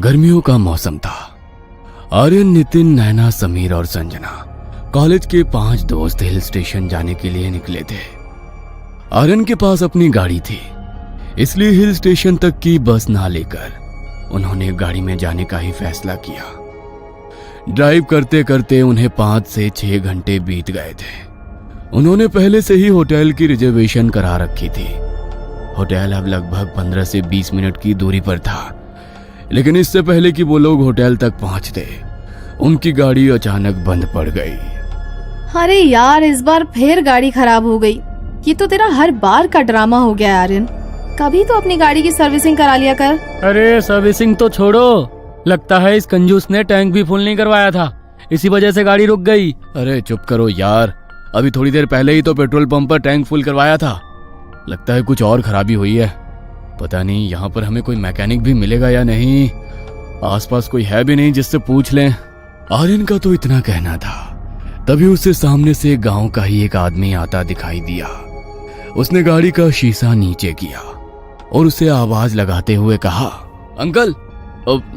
गर्मियों का मौसम था। आर्यन, नितिन, नैना, समीर और संजना कॉलेज के 5 दोस्त हिल स्टेशन जाने के लिए निकले थे। आर्यन के पास अपनी गाड़ी थी, इसलिए हिल स्टेशन तक की बस ना लेकर उन्होंने गाड़ी में जाने का ही फैसला किया। ड्राइव करते करते उन्हें 5 से 6 घंटे बीत गए थे। उन्होंने पहले से ही होटल की रिजर्वेशन करा रखी थी। होटल अब लगभग 15 से 20 मिनट की दूरी पर था, लेकिन इससे पहले कि वो लोग होटल तक पहुंचते, उनकी गाड़ी अचानक बंद पड़ गई। अरे यार, इस बार फिर गाड़ी खराब हो गई। ये तो तेरा हर बार का ड्रामा हो गया आर्यन। कभी तो अपनी गाड़ी की सर्विसिंग करा लिया कर। अरे सर्विसिंग तो छोड़ो, लगता है इस कंजूस ने टैंक भी फुल नहीं करवाया था, इसी वजह से गाड़ी रुक गई। अरे चुप करो यार, अभी थोड़ी देर पहले ही तो पेट्रोल पंप पर टैंक फुल करवाया था। लगता है कुछ और खराबी हुई है। पता नहीं यहाँ पर हमें कोई मैकेनिक भी मिलेगा या नहीं। आसपास कोई है भी नहीं जिससे पूछ लें। आर्यन का तो इतना कहना था, तभी उससे सामने से गांव का ही एक आदमी आता दिखाई दिया। उसने गाड़ी का शीशा नीचे किया और उसे आवाज लगाते हुए कहा, अंकल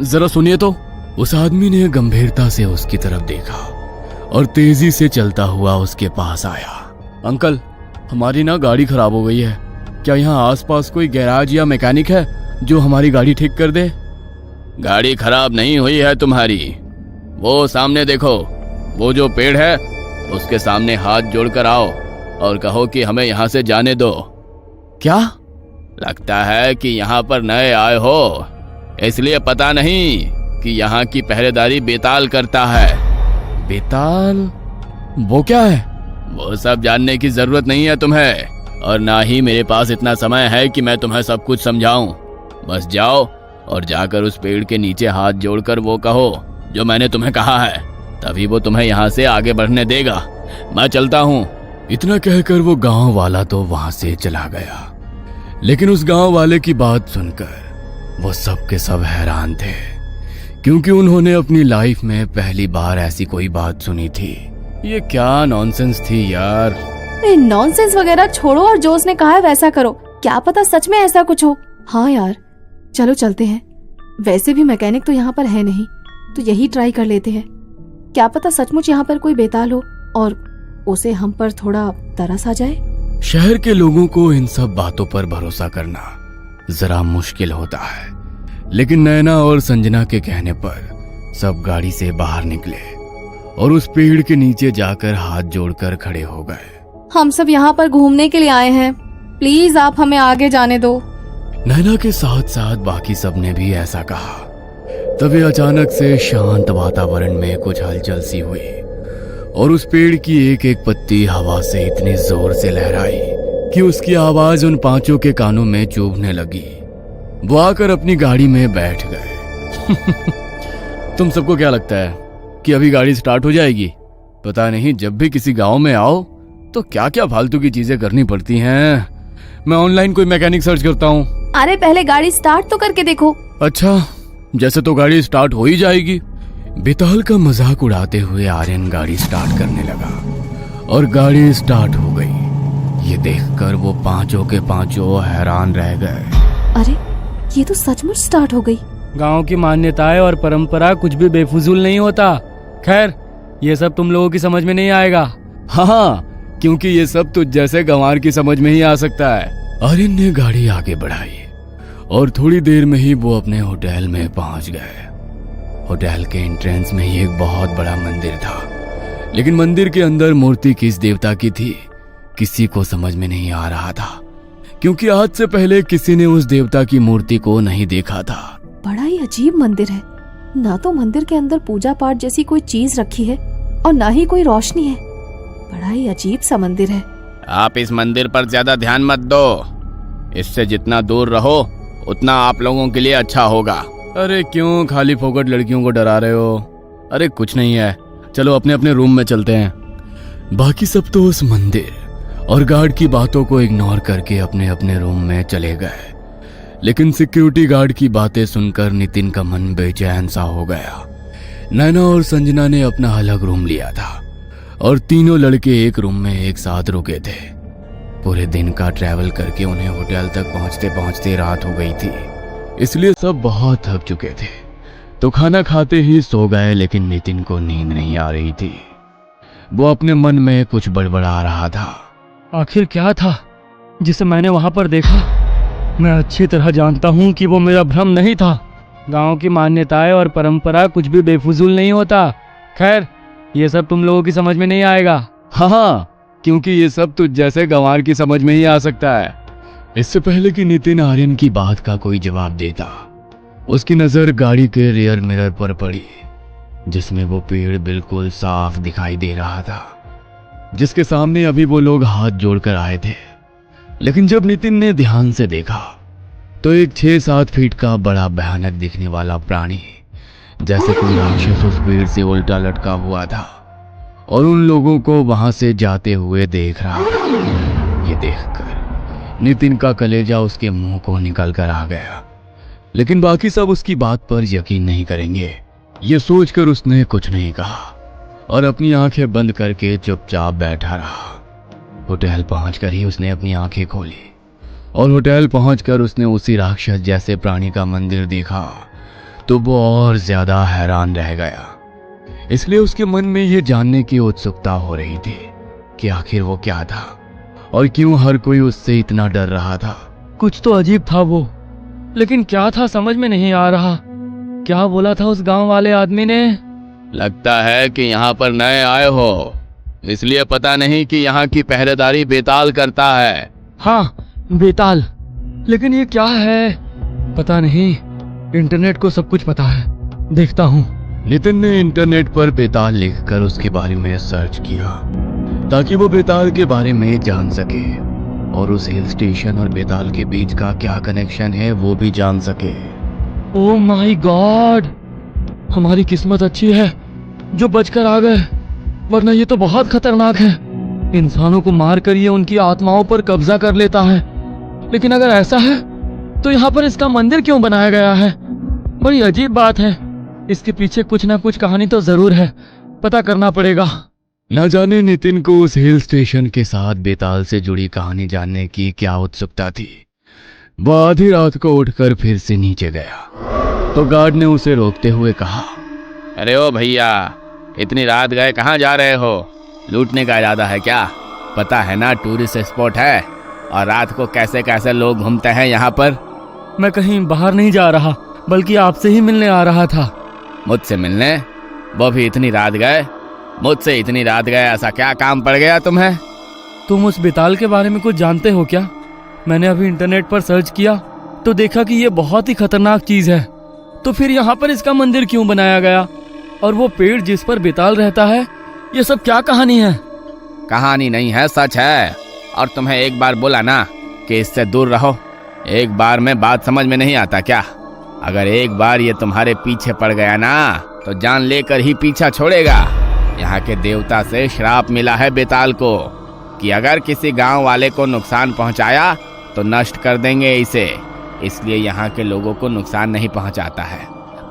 जरा सुनिए तो। उस आदमी ने गंभीरता से उसकी तरफ देखा और तेजी से चलता हुआ उसके पास आया। अंकल, हमारी ना गाड़ी खराब हो गई है। क्या यहाँ आसपास कोई गैराज या मैकेनिक है जो हमारी गाड़ी ठीक कर दे? गाड़ी खराब नहीं हुई है तुम्हारी। वो सामने देखो, वो जो पेड़ है उसके सामने हाथ जोड़कर आओ और कहो कि हमें यहाँ से जाने दो। क्या? लगता है कि यहाँ पर नए आए हो, इसलिए पता नहीं कि यहाँ की पहरेदारी बेताल करता है। बेताल? वो क्या है? वो सब जानने की जरूरत नहीं है तुम्हें, और ना ही मेरे पास इतना समय है कि मैं तुम्हें सब कुछ समझाऊं। बस जाओ और जाकर उस पेड़ के नीचे हाथ जोड़कर वो कहो जो मैंने तुम्हें कहा है, तभी वो तुम्हें यहाँ से आगे बढ़ने देगा। मैं चलता हूँ। इतना कहकर वो गांव वाला तो वहां से चला गया, लेकिन उस गांव वाले की बात सुनकर वो सब के सब हैरान थे, क्योंकि उन्होंने अपनी लाइफ में पहली बार ऐसी कोई बात सुनी थी। ये क्या नॉनसेंस थी यार। नॉनसेंस वगैरह छोड़ो और जो उसने कहा है वैसा करो। क्या पता सच में ऐसा कुछ हो। हाँ यार, चलो चलते हैं। वैसे भी मैकेनिक तो यहाँ पर है नहीं, तो यही ट्राई कर लेते हैं। क्या पता सचमुच यहाँ पर कोई बेताल हो और उसे हम पर थोड़ा तरस आ जाए। शहर के लोगों को इन सब बातों पर भरोसा करना जरा मुश्किल होता है, लेकिन नैना और संजना के कहने पर सब गाड़ी से बाहर निकले और उस पेड़ के नीचे जाकर हाथ जोड़कर खड़े हो गए। हम सब यहाँ पर घूमने के लिए आए हैं, प्लीज आप हमें आगे जाने दो। नैना के साथ साथ बाकी सब ने भी ऐसा कहा। तभी अचानक से शांत वातावरण में कुछ हलचल सी हुई और उस पेड़ की एक एक पत्ती हवा से इतनी जोर से लहराई कि उसकी आवाज उन 5 के कानों में चुभने लगी। वो आकर अपनी गाड़ी में बैठ गए। तुम सबको क्या लगता है कि अभी गाड़ी स्टार्ट हो जाएगी? पता नहीं, जब भी किसी गांव में आओ तो क्या क्या फालतू की चीजें करनी पड़ती हैं। मैं ऑनलाइन कोई मैकेनिक सर्च करता हूँ। अरे पहले गाड़ी स्टार्ट तो करके देखो। अच्छा, जैसे तो गाड़ी स्टार्ट हो ही जाएगी। बेताल का मजाक उड़ाते हुए आर्यन गाड़ी स्टार्ट करने लगा और गाड़ी स्टार्ट हो गई। ये देखकर वो 5 के 5 हैरान रह गए। अरे ये तो सचमुच स्टार्ट हो गई। गांव की मान्यताएं और परंपरा कुछ भी बेफिजूल नहीं होता। खैर, ये सब तुम लोगों की समझ में नहीं आएगा। हाँ, क्योंकि ये सब तुझ जैसे गंवार की समझ में ही आ सकता है। आर्यन ने गाड़ी आगे बढ़ाई और थोड़ी देर में ही वो अपने होटल में पहुंच गए। होटल के एंट्रेंस में ही एक बहुत बड़ा मंदिर था, लेकिन मंदिर के अंदर मूर्ति किस देवता की थी किसी को समझ में नहीं आ रहा था, क्योंकि आज से पहले किसी ने उस देवता की मूर्ति को नहीं देखा था। बड़ा ही अजीब मंदिर है। ना तो मंदिर के अंदर पूजा पाठ जैसी कोई चीज रखी है और ना ही कोई रोशनी है। बड़ा ही अजीब सा मंदिर है। आप इस मंदिर पर ज्यादा ध्यान मत दो, इससे जितना दूर रहो उतना आप लोगों के लिए अच्छा होगा। अरे क्यों खाली फोकट लड़कियों को डरा रहे हो? अरे कुछ नहीं है, चलो अपने अपने रूम में चलते हैं। बाकी सब तो उस मंदिर और गार्ड की बातों को इग्नोर करके अपने अपने रूम में चले गए, लेकिन सिक्योरिटी गार्ड की बातें सुनकर नितिन का मन बेचैन सा हो गया। नैना और संजना ने अपना अलग रूम लिया था और तीनों लड़के एक रूम में एक साथ रुके थे। पूरे दिन का ट्रैवल करके उन्हें होटल तक पहुंचते पहुंचते रात हो गई थी, इसलिए सब बहुत थक चुके थे। तो खाना खाते ही सो गए, लेकिन नितिन को नींद नहीं आ रही थी। वो अपने मन में कुछ बड़बड़ा रहा था। आखिर क्या था जिसे मैंने वहां पर देखा? मैं अच्छी तरह जानता हूँ कि वो मेरा भ्रम नहीं था। गांव की मान्यताएं और परंपरा कुछ भी बेफिजूल नहीं होता। खैर, ये सब तुम लोगों की समझ में नहीं आएगा। हाँ, क्योंकि ये सब तुझ जैसे गंवार की समझ में ही आ सकता है। इससे पहले कि नितिन आर्यन की बात का कोई जवाब देता, उसकी नजर गाड़ी के रियर मिरर पर पड़ी, जिसमें वो पेड़ बिल्कुल साफ दिखाई दे रहा था, जिसके सामने अभी वो लोग हाथ जोड़कर आए थे। लेकिन जब नितिन ने ध्यान से देखा तो एक 6-7 फीट का बड़ा भयानक दिखने वाला प्राणी, जैसे कोई राक्षस उस पेड़ से उल्टा लटका हुआ था और उन लोगों को वहां से जाते हुए देख रहा था। ये देखकर नितिन का कलेजा उसके मुंह को निकल कर आ गया, लेकिन बाकी सब उसकी बात पर यकीन नहीं करेंगे। ये सोचकर उसने कुछ नहीं कहा और अपनी आंखें बंद करके चुपचाप बैठा रहा। होटल पहुंचकर ही उसने अपनी आंखें खोली और होटल पहुंचकर उसने उसी राक्षस जैसे प्राणी का मंदिर देखा तो वो और ज्यादा हैरान रह गया। इसलिए उसके मन में ये जानने की उत्सुकता हो रही थी कि आखिर वो क्या था और क्यों हर कोई उससे इतना डर रहा था। कुछ तो अजीब था वो, लेकिन क्या था समझ में नहीं आ रहा। क्या बोला था उस गांव वाले आदमी ने? लगता है कि यहाँ पर नए आए हो, इसलिए पता नहीं कि यहाँ की पहरेदारी बेताल करता है। हाँ, बेताल। लेकिन ये क्या है? पता नहीं। इंटरनेट को सब कुछ पता है, देखता हूँ। नितिन ने इंटरनेट पर बेताल लिखकर उसके बारे में सर्च किया ताकि वो बेताल के बारे में जान सके और उस हिल स्टेशन और बेताल के बीच का क्या कनेक्शन है वो भी जान सके। ओह माय गॉड, हमारी किस्मत अच्छी है जो बचकर आ गए, वरना ये तो बहुत खतरनाक है। इंसानों को मारकर ये उनकी आत्माओं पर कब्जा कर लेता है। लेकिन अगर ऐसा है तो यहाँ पर इसका मंदिर क्यों बनाया गया है? बड़ी अजीब बात है। इसके पीछे कुछ ना कुछ कहानी तो जरूर है, पता करना पड़ेगा। न जाने नितिन को उस हिल स्टेशन के साथ बेताल से जुड़ी कहानी जानने की क्या उत्सुकता थी। वह आधी रात को उठकर फिर से नीचे गया तो गार्ड ने उसे रोकते हुए कहा, अरे ओ भैया, इतनी रात गए कहाँ जा रहे हो? लूटने का इरादा है क्या? पता है ना टूरिस्ट स्पॉट है और रात को कैसे कैसे लोग घूमते हैं यहाँ पर। मैं कहीं बाहर नहीं जा रहा, बल्कि आपसे ही मिलने आ रहा था। मुझसे मिलने? वो भी इतनी रात गए? मुझसे इतनी रात गए, ऐसा क्या काम पड़ गया तुम्हें? तुम उस बेताल के बारे में कुछ जानते हो क्या? मैंने अभी इंटरनेट पर सर्च किया तो देखा कि ये बहुत ही खतरनाक चीज है। तो फिर यहाँ पर इसका मंदिर क्यों बनाया गया? और वो पेड़ जिस पर बेताल रहता है, ये सब क्या कहानी है? कहानी नहीं है, सच है। और तुम्हें एक बार बोला ना कि इससे दूर रहो। एक बार में बात समझ में नहीं आता क्या? अगर एक बार ये तुम्हारे पीछे पड़ गया ना तो जान लेकर ही पीछा छोड़ेगा। यहाँ के देवता से श्राप मिला है बेताल को कि अगर किसी गांव वाले को नुकसान पहुंचाया तो नष्ट कर देंगे इसे। इसलिए यहाँ के लोगों को नुकसान नहीं पहुंचाता है,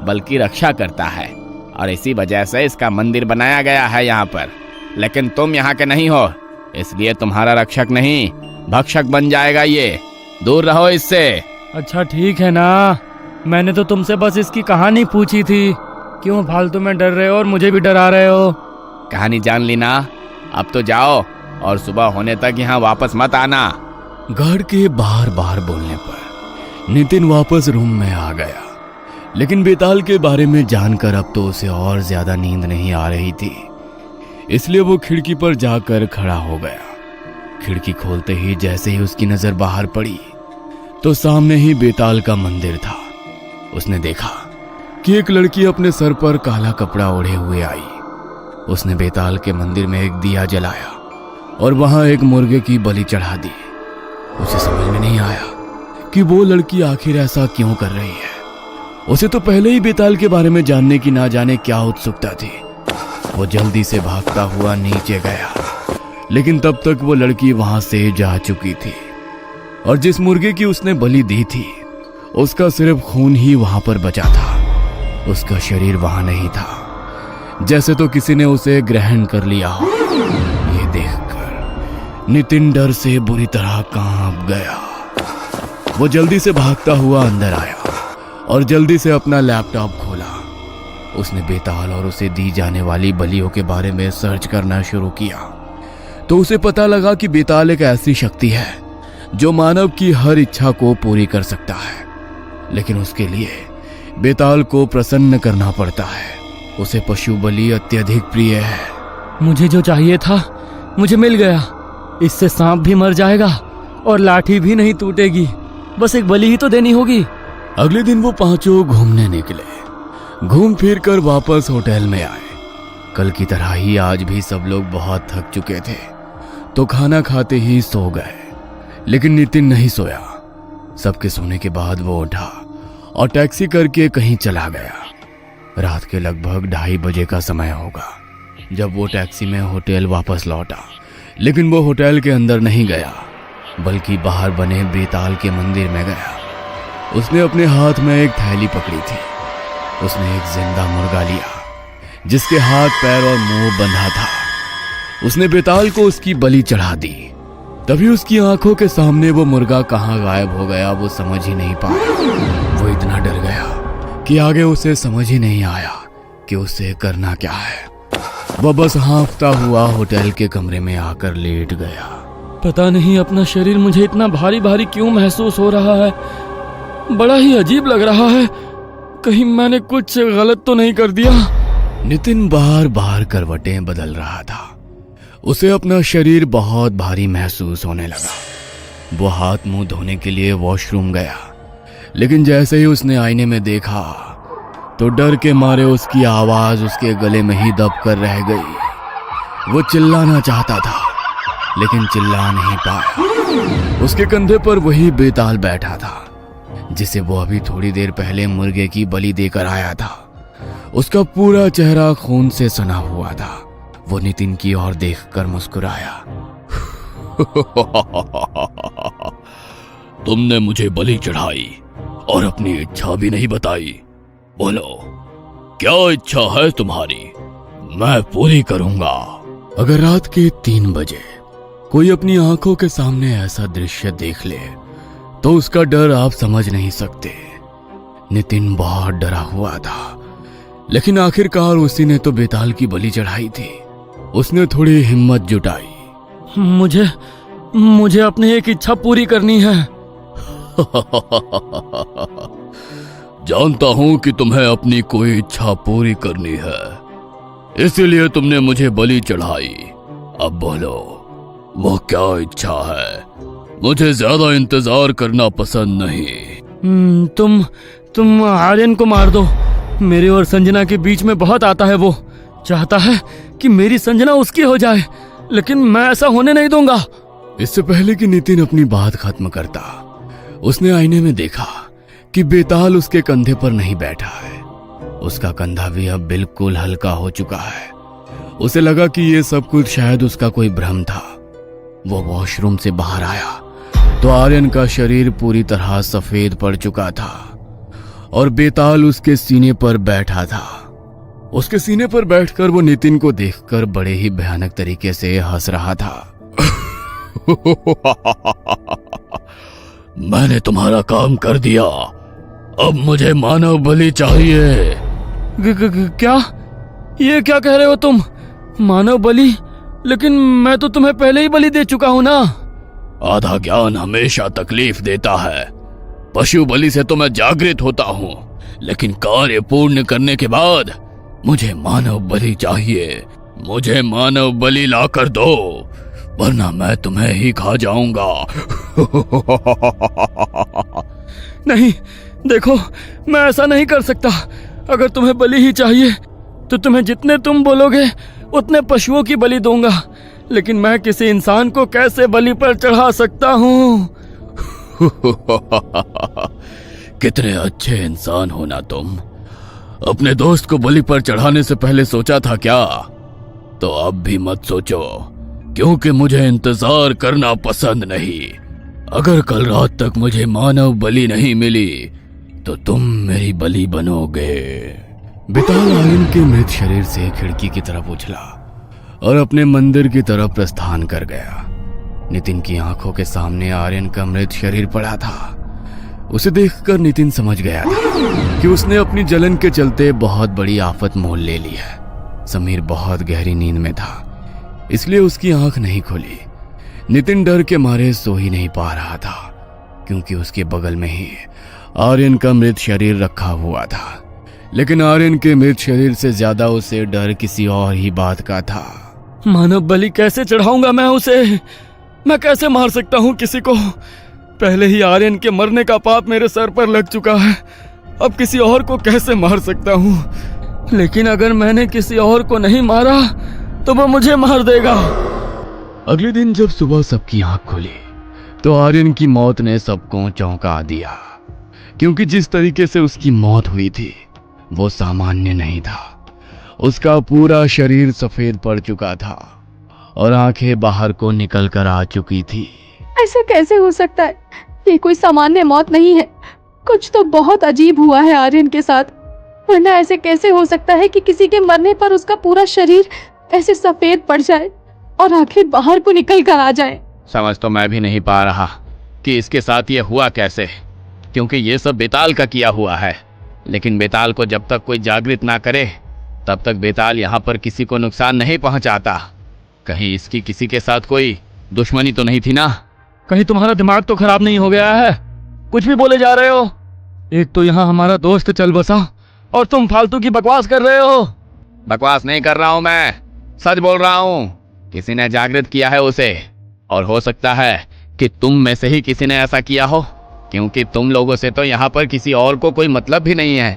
बल्कि रक्षा करता है। और इसी वजह से इसका मंदिर बनाया गया है यहाँ पर। लेकिन तुम यहाँ के नहीं हो, इसलिए तुम्हारा रक्षक नहीं भक्षक बन जाएगा ये। दूर रहो इससे। अच्छा ठीक है ना, मैंने तो तुमसे बस इसकी कहानी पूछी थी। क्यों फालतू में डर रहे हो और मुझे भी डरा रहे हो? कहानी जान ली ना, अब तो जाओ और सुबह होने तक यहाँ वापस मत आना। गार्ड के बार बार बोलने पर नितिन वापस रूम में आ गया। लेकिन बेताल के बारे में जानकर अब तो उसे और ज्यादा नींद नहीं आ रही थी, इसलिए वो खिड़की पर जाकर खड़ा हो गया। खिड़की खोलते ही जैसे ही उसकी नजर बाहर पड़ी तो सामने ही बेताल का मंदिर था। उसने देखा कि एक लड़की अपने सर पर काला कपड़ा ओढ़े हुए आई। उसने बेताल के मंदिर में एक दिया जलाया और वहां एक मुर्गे की बलि चढ़ा दी। उसे समझ में नहीं आया कि वो लड़की आखिर ऐसा क्यों कर रही है। उसे तो पहले ही बेताल के बारे में जानने की ना जाने क्या उत्सुकता थी। वो जल्दी से भागता हुआ नीचे गया, लेकिन तब तक वो लड़की वहां से जा चुकी थी और जिस मुर्गे की उसने बलि दी थी उसका सिर्फ खून ही वहां पर बचा था। उसका शरीर वहां नहीं था, जैसे तो किसी ने उसे ग्रहण कर लिया हो। ये देखकर नितिन डर से बुरी तरह कांप गया। वो जल्दी से भागता हुआ अंदर आया और जल्दी से अपना लैपटॉप खोला उसने बेताल और उसे दी जाने वाली बलियों के बारे में सर्च करना शुरू किया तो उसे पता लगा कि बेताल एक ऐसी शक्ति है जो मानव की हर इच्छा को पूरी कर सकता है, लेकिन उसके लिए बेताल को प्रसन्न करना पड़ता है। उसे पशु बलि अत्यधिक प्रिय है। मुझे जो चाहिए था मुझे मिल गया। इससे सांप भी मर जाएगा और लाठी भी नहीं टूटेगी। बस एक बलि ही तो देनी होगी। अगले दिन वो पांचों घूमने निकले। घूम फिर कर वापस होटल में आए। कल की तरह ही आज भी सब लोग बहुत थक चुके थे तो खाना खाते ही सो गए, लेकिन नितिन नहीं सोया। सबके सोने के बाद वो उठा और टैक्सी करके कहीं चला गया। रात के लगभग 2:30 बजे का समय होगा जब वो टैक्सी में होटल वापस लौटा, लेकिन वो होटल के अंदर नहीं गया बल्कि बाहर बने बेताल के मंदिर में गया। उसने अपने हाथ में एक थैली पकड़ी थी। उसने एक जिंदा मुर्गा लिया जिसके हाथ पैर और मुंह बंधा था। उसने बेताल को उसकी बलि चढ़ा दी। तभी उसकी आंखों के सामने वो मुर्गा कहाँ गायब हो गया वो समझ ही नहीं पाया। वो इतना डर गया कि आगे उसे समझ ही नहीं आया कि उसे करना क्या है। वह बस हाँफता हुआ होटल के कमरे में आकर लेट गया। पता नहीं अपना शरीर मुझे इतना भारी भारी क्यों महसूस हो रहा है। बड़ा ही अजीब लग रहा है। कहीं मैंने कुछ गलत तो नहीं कर दिया। नितिन बार बार करवटें बदल रहा था। उसे अपना शरीर बहुत भारी महसूस होने लगा। वो हाथ मुंह धोने के लिए वॉशरूम गया, लेकिन जैसे ही उसने आईने में देखा तो डर के मारे उसकी आवाज उसके गले में ही दब कर रह गई। वो चिल्लाना चाहता था लेकिन चिल्ला नहीं पाया। उसके कंधे पर वही बेताल बैठा था जिसे वो अभी थोड़ी देर पहले मुर्गे की बलि देकर आया था। उसका पूरा चेहरा खून से सना हुआ था। वो नितिन की ओर देखकर मुस्कुराया। तुमने मुझे बलि चढ़ाई और अपनी इच्छा भी नहीं बताई। बोलो क्या इच्छा है तुम्हारी, मैं पूरी करूंगा। अगर रात के 3 बजे कोई अपनी आंखों के सामने ऐसा दृश्य देख ले तो उसका डर आप समझ नहीं सकते। नितिन बहुत डरा हुआ था, लेकिन आखिरकार उसी ने तो बेताल की बलि चढ़ाई थी। उसने थोड़ी हिम्मत जुटाई। मुझे अपनी एक इच्छा पूरी करनी है। जानता हूं कि तुम्हें अपनी कोई इच्छा पूरी करनी है, इसीलिए तुमने मुझे बलि चढ़ाई। अब बोलो वो क्या इच्छा है। मुझे ज्यादा इंतजार करना पसंद नहीं। तुम आर्यन को मार दो। मेरे और संजना के बीच में बहुत आता है। वो चाहता है कि मेरी संजना उसकी हो जाए, लेकिन मैं ऐसा होने नहीं दूंगा। इससे पहले कि नितिन अपनी बात खत्म करता, उसने आईने में देखा कि बेताल उसके कंधे पर नहीं बैठा है। उसका कंधा भी अब बिल्कुल हल्का हो चुका है। उसे लगा कि ये सब कुछ शायद उसका कोई भ्रम था। वो वॉशरूम से बाहर आया तो आर्यन का शरीर पूरी तरह सफेद पड़ चुका था और बेताल उसके सीने पर बैठा था। उसके सीने पर बैठकर वो नितिन को देखकर बड़े ही भयानक तरीके से हंस रहा था। मैंने तुम्हारा काम कर दिया, अब मुझे मानव बलि चाहिए। क्या? ये क्या कह रहे हो तुम? मानव बलि? लेकिन मैं तो तुम्हें पहले ही बलि दे चुका हूं ना। आधा ज्ञान हमेशा तकलीफ देता है। पशु बलि से तो मैं जागृत होता हूं, लेकिन कार्य पूर्ण करने के बाद मुझे मानव बलि चाहिए। मुझे मानव बलि लाकर दो, वरना मैं तुम्हें ही खा जाऊंगा। नहीं, देखो मैं ऐसा नहीं कर सकता। अगर तुम्हें बलि ही चाहिए तो तुम्हें जितने तुम बोलोगे उतने पशुओं की बलि दूंगा, लेकिन मैं किसी इंसान को कैसे बलि पर चढ़ा सकता हूँ? कितने अच्छे इंसान हो ना तुम। अपने दोस्त को बलि पर चढ़ाने से पहले सोचा था क्या? तो अब भी मत सोचो, क्योंकि मुझे इंतजार करना पसंद नहीं। अगर कल रात तक मुझे मानव बलि नहीं मिली तो तुम मेरी बलि बनोगे। बेताल आर्यन के मृत शरीर से खिड़की की तरफ उछला और अपने मंदिर की तरफ प्रस्थान कर गया। नितिन की आंखों के सामने आर्यन का मृत शरीर पड़ा था। उसे देखकर नितिन समझ गया था कि उसने अपनी जलन के चलते बहुत बड़ी आफत मोल ले ली है। समीर बहुत गहरी नींद में था, इसलिए उसकी आंख नहीं खुली। नितिन डर के मारे सो ही नहीं पा रहा था, क्योंकि उसके बगल में ही आर्यन का मृत शरीर रखा हुआ था। लेकिन आर्यन के मृत शरीर से ज्यादा उसे डर किसी और ही बात का था। मानव बलि कैसे चढ़ाऊंगा मैं उसे? मैं कैसे मार सकता हूँ किसी को? पहले ही आर्यन के मरने का पाप मेरे सर पर लग चुका है, अब किसी और को कैसे मार सकता हूँ? लेकिन अगर मैंने किसी और को नहीं मारा तो वो मुझे मार देगा। अगले दिन जब सुबह सबकी आंख खुली तो आर्यन की मौत ने सबको चौंका दिया, क्योंकि जिस तरीके से उसकी मौत हुई थी वो सामान्य नहीं था। उसका पूरा शरीर सफेद पड़ चुका था और आंखें बाहर को निकल कर आ चुकी थी। ऐसा कैसे हो सकता है? ये कोई सामान्य मौत नहीं है, कुछ तो बहुत अजीब हुआ है आर्यन के साथ। वरना ऐसे कैसे हो सकता है कि किसी के मरने पर उसका पूरा शरीर ऐसे सफेद पड़ जाए और आंखें बाहर को निकल कर आ जाए। समझ तो मैं भी नहीं पा रहा कि इसके साथ ये हुआ कैसे, क्योंकि ये सब बेताल का किया हुआ है। लेकिन बेताल को जब तक कोई जागृत ना करे तब तक बेताल यहाँ पर किसी को नुकसान नहीं पहुँचाता। कहीं इसकी किसी के साथ कोई दुश्मनी तो नहीं थी ना? कहीं तुम्हारा दिमाग तो खराब नहीं हो गया है? कुछ भी बोले जा रहे हो। एक तो यहाँ हमारा दोस्त चल बसा और तुम फालतू की बकवास कर रहे हो। बकवास नहीं कर रहा हूँ, मैं सच बोल रहा हूँ। किसी ने जागृत किया है उसे, और हो सकता है कि तुम में से ही किसी ने ऐसा किया हो, क्योंकि तुम लोगों से तो यहाँ पर किसी और को कोई मतलब भी नहीं है।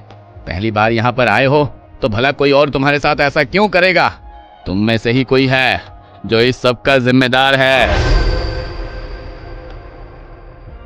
पहली बार यहाँ पर आए हो तो भला कोई और तुम्हारे साथ ऐसा क्यों करेगा? तुम में से ही कोई है जो इस सब का जिम्मेदार है।